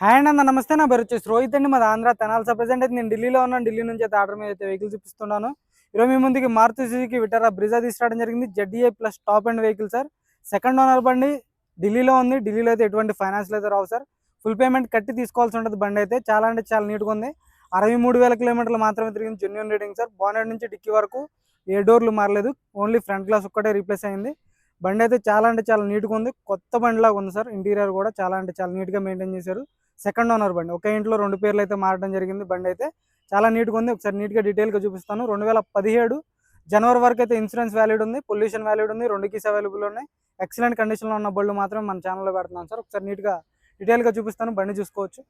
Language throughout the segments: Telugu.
హాయ్ అండి, నమస్తే. నా పేరు వచ్చేసి రోహిత్ అండి. మాది ఆంధ్ర తెనాలి. ప్రజెంట్ అయితే నేను ఢిల్లీలో ఉన్నాను. ఢిల్లీ నుంచి అయితే ఆర్డర్ మీద అయితే వెహికల్ చూపిస్తున్నాను. ఈరోజు మీ ముందుకి మారుతి సుజుకి విటారా బ్రిజా తీసుకురావడం జరిగింది. ZDA plus top and vehicle sir. Second owner బండి. ఢిల్లీలో ఉంది. ఢిల్లీలో అయితే ఎటువంటి ఫైనాన్స్లో అయితే రావు సార్. ఫుల్ పేమెంట్ కట్టి తీసుకోవాల్సి ఉంటుంది. బండి అయితే చాలా అంటే చాలా నీట్గా ఉంది. 63,000 కిలోమీటర్లు మాత్రమే తిరిగింది. Genuine rating sir. బానెట్ నుంచి డిక్కీ వరకు ఏ డోర్లు మారలేదు. ఓన్లీ ఫ్రంట్ గ్లాస్ ఒక్కటే రీప్లేస్ అయింది. బండి అయితే చాలా అంటే చాలా నీట్గా ఉంది. కొత్త బండిలాగా ఉంది సార్. ఇంటీరియర్ కూడా చాలా అంటే చాలా నీట్గా మెయింటైన్ చేశారు. సెకండ్ ఓనర్ బండి. ఒక ఇంట్లో 2 పేర్లు అయితే మారడం జరిగింది. బండి అయితే చాలా నీట్గా ఉంది. ఒకసారి నీట్గా డీటెయిల్గా చూపిస్తాను. 2017 జనవరి వరకు అయితే ఇన్సూరెన్స్ వ్యాలిడ్ ఉంది, పొల్యూషన్ వ్యాలిడ్ ఉంది, 2 కీస్ అవైలబుల్ ఉన్నాయి. ఎక్సలెంట్ కండిషన్లో ఉన్న బళ్ళు మాత్రమే మన ఛానల్లో పెడుతున్నాను సార్. ఒకసారి నీట్గా డీటెయిల్గా చూపిస్తాను. బండి చూసుకోవచ్చు.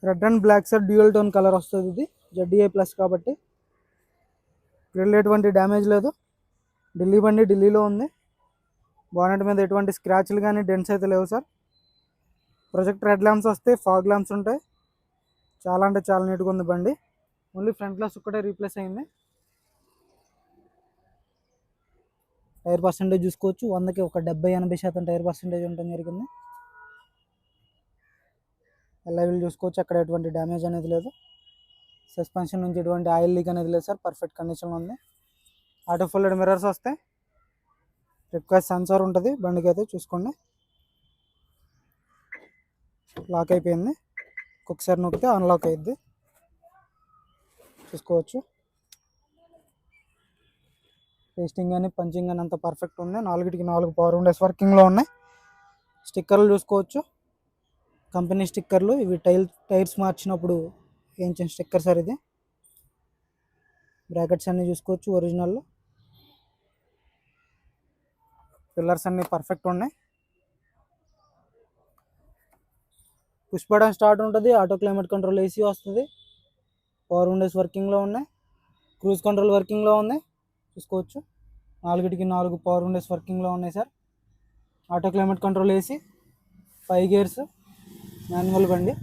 Red and black sir, dual tone colour వస్తుంది. ఇది జెడ్డీఏ ప్లస్ కాబట్టి గ్రిల్ ఎటువంటి డ్యామేజ్ లేదు. ఢిల్లీ బండి, ఢిల్లీలో ఉంది. బానెట్ మీద ఎటువంటి స్క్రాచ్లు కానీ డెంట్స్ అయితే లేవు సార్. ప్రొజెక్టర్ హెడ్ ల్యాంప్స్ వస్తాయి, ఫాగ్ ల్యాంప్స్ ఉంటాయి. చాలా అంటే చాలా నీట్గా ఉంది బండి. ఓన్లీ ఫ్రంట్ గ్లాస్ ఒక్కటే రీప్లేస్ అయింది. టైర్ పర్సెంటేజ్ చూసుకోవచ్చు. 100కి ఒక 70-80% టైర్ పర్సెంటేజ్ ఉండడం జరిగింది. ఎల్ఐవిల్ చూసుకోవచ్చు. అక్కడ ఎటువంటి డ్యామేజ్ అనేది లేదు. సస్పెన్షన్ నుంచి ఎటువంటి ఆయిల్ లీక్ అనేది లేదు సార్. పర్ఫెక్ట్ కండిషన్లో ఉంది. ఆటో ఫోల్డెడ్ మిర్రర్స్ వస్తాయి. రిక్వెస్ట్ సెన్సార్ ఉంటుంది బండికి అయితే. చూసుకోండి, లాక్ అయిపోయింది. ఒకసారి నొక్కితే అన్లాక్ అయ్యిద్ది. చూసుకోవచ్చు. పేస్టింగ్ కానీ పంచింగ్ కానీ అంత పర్ఫెక్ట్ ఉంది. 4కి 4 పవర్ విండోస్ వర్కింగ్లో ఉన్నాయి. స్టిక్కర్లు చూసుకోవచ్చు. కంపెనీ స్టిక్కర్లు ఇవి. టైర్స్ మార్చినప్పుడు వేయించిన స్టిక్కర్ సార్ ఇది. బ్రాకెట్స్ అన్నీ చూసుకోవచ్చు ఒరిజినల్. పిల్లర్స్ అన్నీ పర్ఫెక్ట్ ఉన్నాయి. పుష్ బటన్ స్టార్ట్ ఉంటుంది. ఆటో క్లైమేట్ కంట్రోల్ ఏసీ వస్తుంది. పవర్ విండోస్ వర్కింగ్లో ఉన్నాయి. క్రూజ్ కంట్రోల్ వర్కింగ్లో ఉంది. చూసుకోవచ్చు. 4కి 4 పవర్ విండోస్ వర్కింగ్లో ఉన్నాయి sir. Auto climate control AC, 5 gears, manual బండి.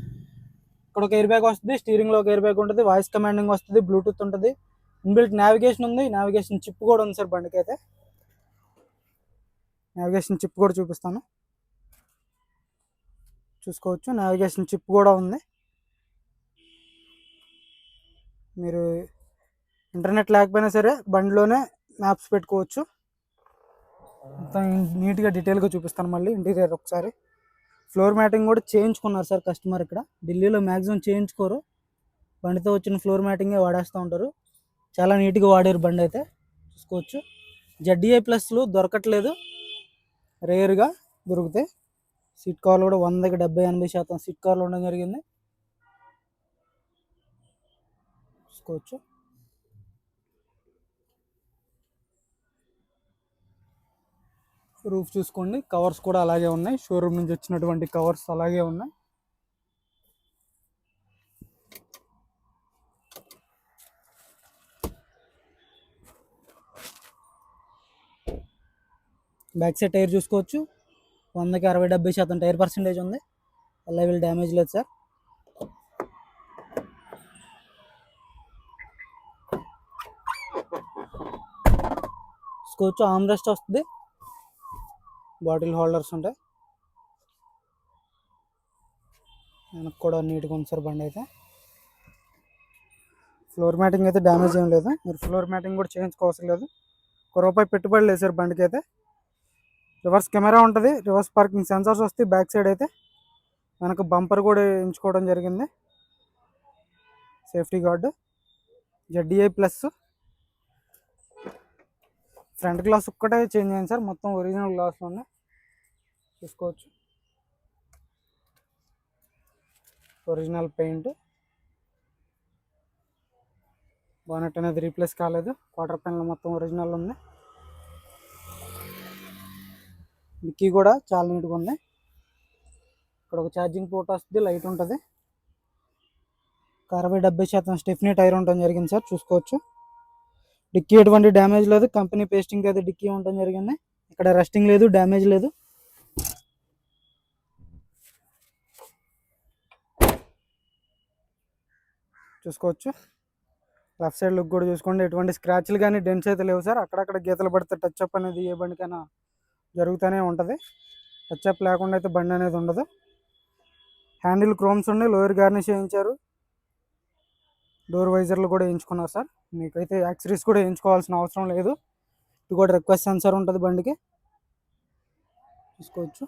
ఇక్కడ ఒక ఎయిర్ బ్యాగ్ వస్తుంది. స్టీరింగ్లో ఒక ఎయిర్ బ్యాగ్ ఉంటుంది. వాయిస్ కమాండింగ్ వస్తుంది. బ్లూటూత్ ఉంటుంది. ఇన్బిల్ట్ నావిగేషన్ ఉంది. నావిగేషన్ చిప్ కూడా ఉంది సార్ బండికి అయితే. నావిగేషన్ చిప్ కూడా చూపిస్తాను. చూసుకోవచ్చు. నావిగేషన్ చిప్ కూడా ఉంది. మీరు ఇంటర్నెట్ లేకపోయినా సరే బండిలోనే మ్యాప్స్ పెట్టుకోవచ్చు. మొత్తం నీట్గా డీటెయిల్గా చూపిస్తాను. మళ్ళీ ఇంటీరియర్ ఒకసారి. ఫ్లోర్ మ్యాటింగ్ కూడా చేయించుకున్నారు సార్ కస్టమర్. ఇక్కడ ఢిల్లీలో మ్యాక్సిమం చేయించుకోరు. బండితో వచ్చిన ఫ్లోర్ మ్యాటింగే వాడేస్తూ ఉంటారు. చాలా నీట్గా వాడారు బండి అయితే. చూసుకోవచ్చు. జెడ్డీఐ ప్లస్లు దొరకట్లేదు, రేర్గా దొరుకుతాయి. సీట్ కవర్లు కూడా 100కి 70-80% సీట్ కవర్లు ఉండడం జరిగింది. చూసుకోవచ్చు. రూఫ్ చూసుకోండి. కవర్స్ కూడా అలాగే ఉన్నాయి. షోరూమ్ నుంచి వచ్చినటువంటి కవర్స్ అలాగే ఉన్నాయి. బ్యాక్ సైడ్ టైర్ చూసుకోవచ్చు. 100కి 60-70% టైర్ పర్సెంటేజ్ ఉంది. ఎల్ఐవిల్ డ్యామేజ్ లేదు సార్. చూసుకోవచ్చు. ఆర్మ్రెస్ట్ వస్తుంది. బాటిల్ హోల్డర్స్ ఉంటాయి. వెనక్కి కూడా నీట్గా ఉంది సార్ బండి అయితే. ఫ్లోర్ మ్యాటింగ్ అయితే డ్యామేజ్ ఏం లేదు. మీరు ఫ్లోర్ మ్యాటింగ్ కూడా చేయించుకోవాల్సిన లేదు. ₹1 పెట్టుబడి లేదు సార్ బండికి అయితే. రివర్స్ కెమెరా ఉంటుంది. రివర్స్ పార్కింగ్ సెన్సార్స్ వస్తాయి బ్యాక్ సైడ్ అయితే. వెనక బంపర్ కూడా ఎంచుకోవడం జరిగింది. Safety guard. ZDi plus. Front glass ఒక్కటే చేంజ్ అయింది సార్. మొత్తం ఒరిజినల్ గ్లాస్లో ఉన్నాయి. చూసుకోవచ్చు. Original paint. బానెట్ అనేది రీప్లేస్ కాలేదు. క్వార్టర్ పెన్లు మొత్తం ఒరిజినల్ ఉంది. డిక్కీ కూడా చాలా నీట్గా ఉంది. ఇక్కడ ఒక ఛార్జింగ్ పోర్ట్ వస్తుంది. లైట్ ఉంటుంది. 60-70% స్టెఫ్నీ టైర్ ఉండడం జరిగింది సార్. చూసుకోవచ్చు. డిక్కీ ఎటువంటి డ్యామేజ్ లేదు. కంపెనీ పేస్టింగ్ అయితే డిక్కీ ఉండడం జరిగింది. ఇక్కడ రస్టింగ్ లేదు, డ్యామేజ్ లేదు. చూసుకోవచ్చు. లెఫ్ట్ సైడ్ లుక్ కూడా చూసుకోండి. ఎటువంటి స్క్రాచ్లు కానీ డెంట్స్ అయితే లేవు సార్. అక్కడక్కడ గీతలు పడితే టచ్ అప్ అనేది ఏ బండికైనా జరుగుతూనే ఉంటుంది. టచ్అప్ లేకుండా అయితే బండి అనేది ఉండదు. హ్యాండిల్ క్రోమ్స్ ఉన్నాయి, లోయర్ గార్నిష్ వేయించారు, డోర్ వైజర్లు కూడా వేయించుకున్నారు సార్. మీకైతే యాక్సరీస్ కూడా వేయించుకోవాల్సిన అవసరం లేదు. ఇది కూడా రిక్వెస్ట్ సెన్సార్ ఉంటుంది బండికి. చూసుకోవచ్చు.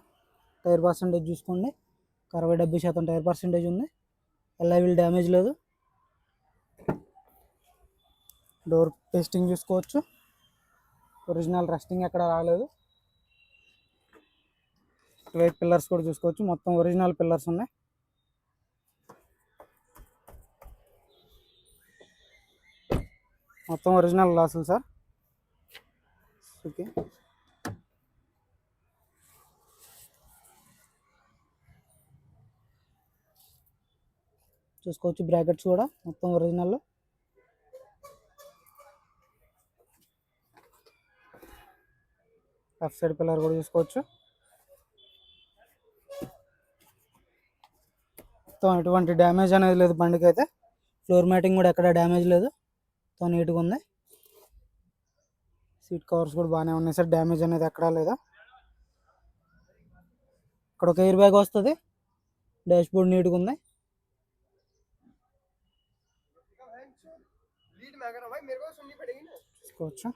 టైర్ పర్సెంటేజ్ చూసుకోండి, 60-70% టైర్ పర్సెంటేజ్ ఉంది. ఎల్ఐ వీల్ డ్యామేజ్ లేదు. డోర్ పేస్టింగ్ చూసుకోవచ్చు, ఒరిజినల్ రస్టింగ్ ఎక్కడ రాలేదు. ఇటువైపు పిల్లర్స్ కూడా చూసుకోవచ్చు, మొత్తం ఒరిజినల్ పిల్లర్స్ ఉన్నాయి. మొత్తం ఒరిజినల్ గ్లాసులు సార్. ఓకే, చూసుకోవచ్చు. బ్రాకెట్స్ కూడా మొత్తం ఒరిజినల్. లెఫ్ట్ సైడ్ పిల్లర్ కూడా చూసుకోవచ్చు. మొత్తం ఎటువంటి డ్యామేజ్ అనేది లేదు బండికి అయితే. ఫ్లోర్ మ్యాటింగ్ కూడా ఎక్కడ డ్యామేజ్ లేదు, మొత్తం నీట్గా ఉంది. సీట్ కవర్స్ కూడా బాగానే ఉన్నాయి సార్, డ్యామేజ్ అనేది ఎక్కడా లేదా. ఇక్కడ ఒక ఎయిర్ బ్యాగ్ వస్తుంది. డాష్ బోర్డ్ నీట్గా ఉంది. చూసుకోవచ్చు.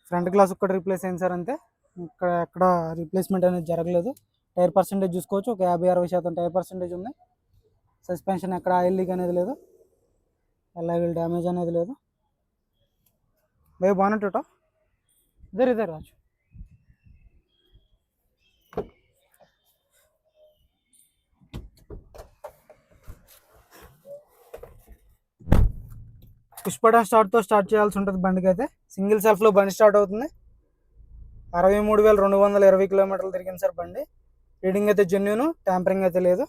ఫ్రంట్ గ్లాస్ ఒక్కటి రీప్లేస్ అయింది సార్ అంతే. ఇక్కడ ఎక్కడ రీప్లేస్మెంట్ అనేది జరగలేదు. టైర్ పర్సెంటేజ్ చూసుకోవచ్చు, ఒక 50-60% టైర్ పర్సెంటేజ్ ఉంది. సస్పెన్షన్ ఎక్కడ ఆయిల్ లీక్ అనేది లేదు, ఎల్ఐ వీల్ డ్యామేజ్ అనేది లేదు. భయ బాగున్నట్టు ఇద్దరు రాజు. పుష్ బటన్ స్టార్ట్తో స్టార్ట్ చేయాల్సి ఉంటుంది బండికి అయితే. సింగిల్ సెల్ఫ్లో బండి స్టార్ట్ అవుతుంది. 63,220 కిలోమీటర్లు తిరిగింది సార్ బండి. రీడింగ్ అయితే జెన్యూన్, ట్యాంపరింగ్ అయితే లేదు.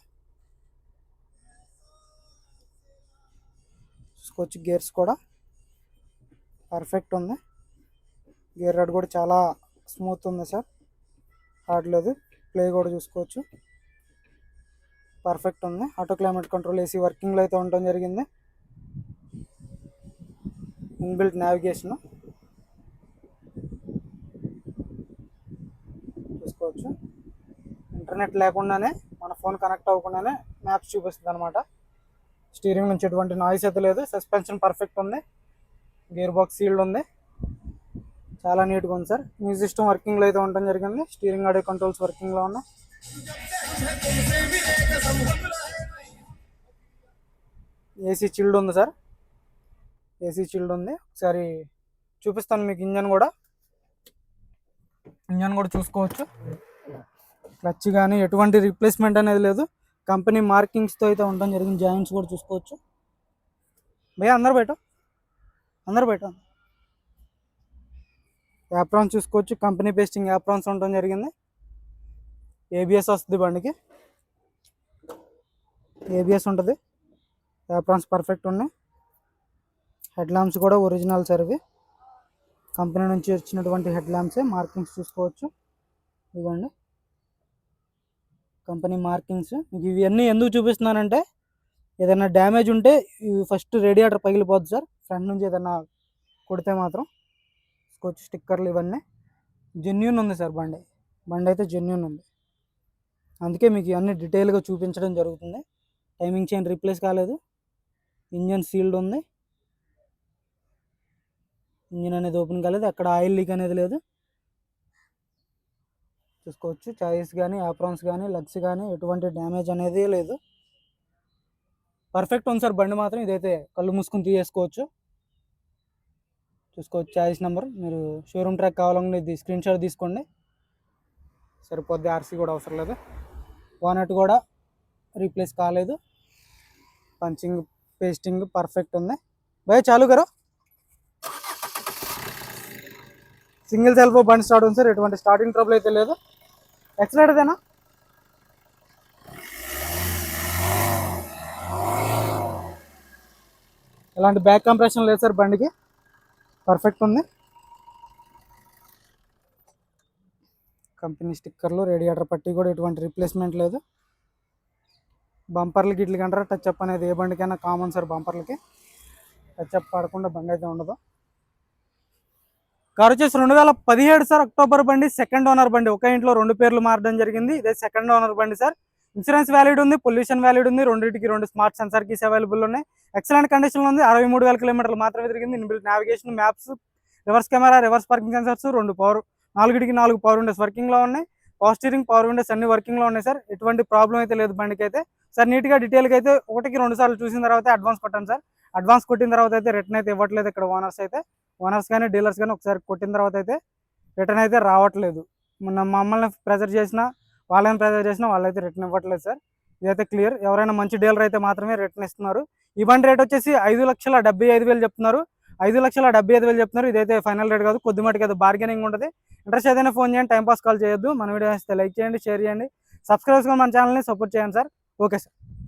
చూసుకోవచ్చు. గేర్స్ కూడా పర్ఫెక్ట్ ఉంది. గేర్ రాడ్ కూడా చాలా స్మూత్ ఉంది సార్, హార్డ్ లేదు. ప్లే కూడా చూసుకోవచ్చు, పర్ఫెక్ట్ ఉంది. ఆటో క్లైమేట్ కంట్రోల్, ఏసీ వర్కింగ్లో అయితే ఉండటం జరిగింది. ఇన్బిల్ట్ నావిగేషన్ చూసుకోవచ్చు. ఇంటర్నెట్ లేకుండానే, మన ఫోన్ కనెక్ట్ అవ్వకుండానే మ్యాప్స్ చూపిస్తుంది అనమాట. స్టీరింగ్ నుంచి ఎటువంటి నాయిస్ అయితే లేదు. సస్పెన్షన్ పర్ఫెక్ట్ ఉంది. గేర్ బాక్స్ సీల్డ్ ఉంది, చాలా నీట్గా ఉంది సార్. మ్యూజిక్ సిస్టమ్ వర్కింగ్లో అయితే ఉండటం జరిగింది. స్టీరింగ్ ఆడియో కంట్రోల్స్ వర్కింగ్లో ఉన్నాయి. ఏసీ చిల్డ్ ఉంది సార్, ఏసీ చిల్డ్ ఉంది. ఒకసారి చూపిస్తాను మీకు. ఇంజన్ కూడా చూసుకోవచ్చు. క్లచ్ కానీ ఎటువంటి రీప్లేస్మెంట్ అనేది లేదు. కంపెనీ మార్కింగ్స్తో అయితే ఉండడం జరిగింది. జాయింట్స్ కూడా చూసుకోవచ్చు. భయ్యా అందరు బయట యాప్రాన్స్ చూసుకోవచ్చు. కంపెనీ పేస్టింగ్ యాప్రాన్స్ ఉండడం జరిగింది. ఏబిఎస్ వస్తుంది బండికి, ఏబిఎస్ ఉంటుంది. యాప్రాన్స్ పర్ఫెక్ట్ ఉన్నాయి. హెడ్ ల్యాంప్స్ కూడా ఒరిజినల్ సార్, ఇవి కంపెనీ నుంచి వచ్చినటువంటి హెడ్ ల్యాంప్సే. మార్కింగ్స్ చూసుకోవచ్చు, ఇవ్వండి కంపెనీ మార్కింగ్స్. మీకు ఇవన్నీ ఎందుకు చూపిస్తున్నానంటే, ఏదైనా డ్యామేజ్ ఉంటే ఇవి ఫస్ట్ రేడియేటర్ పగిలిపోద్ది సార్. ఫ్రంట్ నుంచి ఏదైనా కొడితే మాత్రం చూసుకోవచ్చు. స్టిక్కర్లు ఇవన్నీ జెన్యూన్ ఉంది సార్. బండి అయితే జెన్యూన్ ఉంది. అందుకే మీకు ఇవన్నీ డీటెయిల్గా చూపించడం జరుగుతుంది. టైమింగ్ చైన్ రీప్లేస్ కాలేదు. ఇంజన్ సీల్డ్ ఉంది. ఇంజిన్ అనేది ఓపెన్ కాలేదు, అక్కడ ఆయిల్ లీక్ అనేది లేదు. చూసుకోవచ్చు. చాయిస్ కానీ, యాప్రాన్స్ కానీ, లగ్స్ కానీ ఎటువంటి డ్యామేజ్ అనేది లేదు. పర్ఫెక్ట్ ఉంది సార్ బండి మాత్రం. ఇదైతే కళ్ళు మూసుకుని తీసేసుకోవచ్చు. చూసుకోవచ్చు. చాయిస్ నెంబర్, మీరు షోరూమ్ ట్రాక్ కావాలనుకుంటే ఇది స్క్రీన్ షాట్ తీసుకోండి, సరిపోద్ది. ఆర్సీ కూడా అవసరం లేదు. వానట్ కూడా రీప్లేస్ కాలేదు. పంచింగ్, పేస్టింగ్ పర్ఫెక్ట్ ఉంది. భయ చాలు కరో. సింగిల్ సెల్ఫ్ బండి స్టార్ట్ ఉంది సార్, ఎటువంటి స్టార్టింగ్ ట్రబుల్ అయితే లేదు. ఎక్సలెంట్దేనా? ఎలాంటి బ్యాక్ కంప్రెషన్ లేదు సార్ బండికి, పర్ఫెక్ట్ ఉంది. కంపెనీ స్టిక్కర్లు, రేడియేటర్ పట్టి కూడా ఎటువంటి రీప్లేస్మెంట్ లేదు. బంపర్లకి ఇట్లకి అంటారా టచ్ అప్ అనేది ఏ బండికైనా కామన్ సార్. బంపర్లకి టచ్ అప్ పడకుండా బండి అయితే ఉండదు. కార్ వచ్చేసి 2017 సార్, అక్టోబర్ బండి, సెకండ్ ఓనర్ బండి. ఒక ఇంట్లో 2 పేర్లు మారడం జరిగింది. ఇదే సెకండ్ ఓనర్ బండి సార్. ఇన్సూరెన్స్ వ్యాలిడ్ ఉంది, పొల్యూషన్ వ్యాలిడ్ ఉంది, రెండింటికి 2 స్మార్ట్ సెన్సార్ కీస్ అవైలబుల్ ఉన్నాయి. ఎక్సలెంట్ కండిషన్లో ఉంది. 63,000 కిలోమీటర్లు మాత్రమే తిరిగింది. Inbuilt navigation, maps, reverse camera, reverse parking sensors, 2 power, 4 power windows వర్కింగ్లో ఉన్నాయి. పవర్ స్టీరింగ్, పవర్ విండోస్ అన్ని వర్కింగ్లో ఉన్నాయి సార్. ఎటువంటి ప్రాబ్లం అయితే లేదు బండికి అయితే. సార్ నీట్గా డీటెయిల్గా అయితే 1-2 సార్లు చూసిన తర్వాత అడ్వాన్స్ కొట్టాను సార్. అడ్వాన్స్ కొట్టిన తర్వాత అయితే రిటర్న్ అయితే ఇవ్వట్లేదు ఇక్కడ ఓనర్స్ అయితే. ఓనర్స్ కానీ డీలర్స్ కానీ ఒకసారి కొట్టిన తర్వాత అయితే రిటర్న్ అయితే రావట్లేదు. మొన్న మమ్మల్ని ప్రెజర్ చేసినా, వాళ్ళని ప్రెజర్ చేసినా వాళ్ళైతే రిటర్న్ ఇవ్వట్లేదు సార్. ఇదైతే క్లియర్. ఎవరైనా మంచి డీలర్ అయితే మాత్రమే రిటర్న్ ఇస్తున్నారు. ఈ బండి రేట్ వచ్చేసి 5,75,000 చెప్తున్నారు. 5,75,000 చెప్తున్నారు. ఇదైతే ఫైనల్ రేట్ కాదు, కొద్ది మటుకు అయితే బార్గెనింగ్ ఉంటుంది. ఇంట్రెస్ట్ ఏదైనా ఫోన్ చేయండి, టైం పాస్ కాల్ చేయొద్దు. మన వీడియో వస్తే లైక్ చేయండి, షేర్ చేయండి, సబ్స్క్రైబ్ చేసుకొని మన ఛానల్ని సపోర్ట్ చేయండి సార్. Okay sir.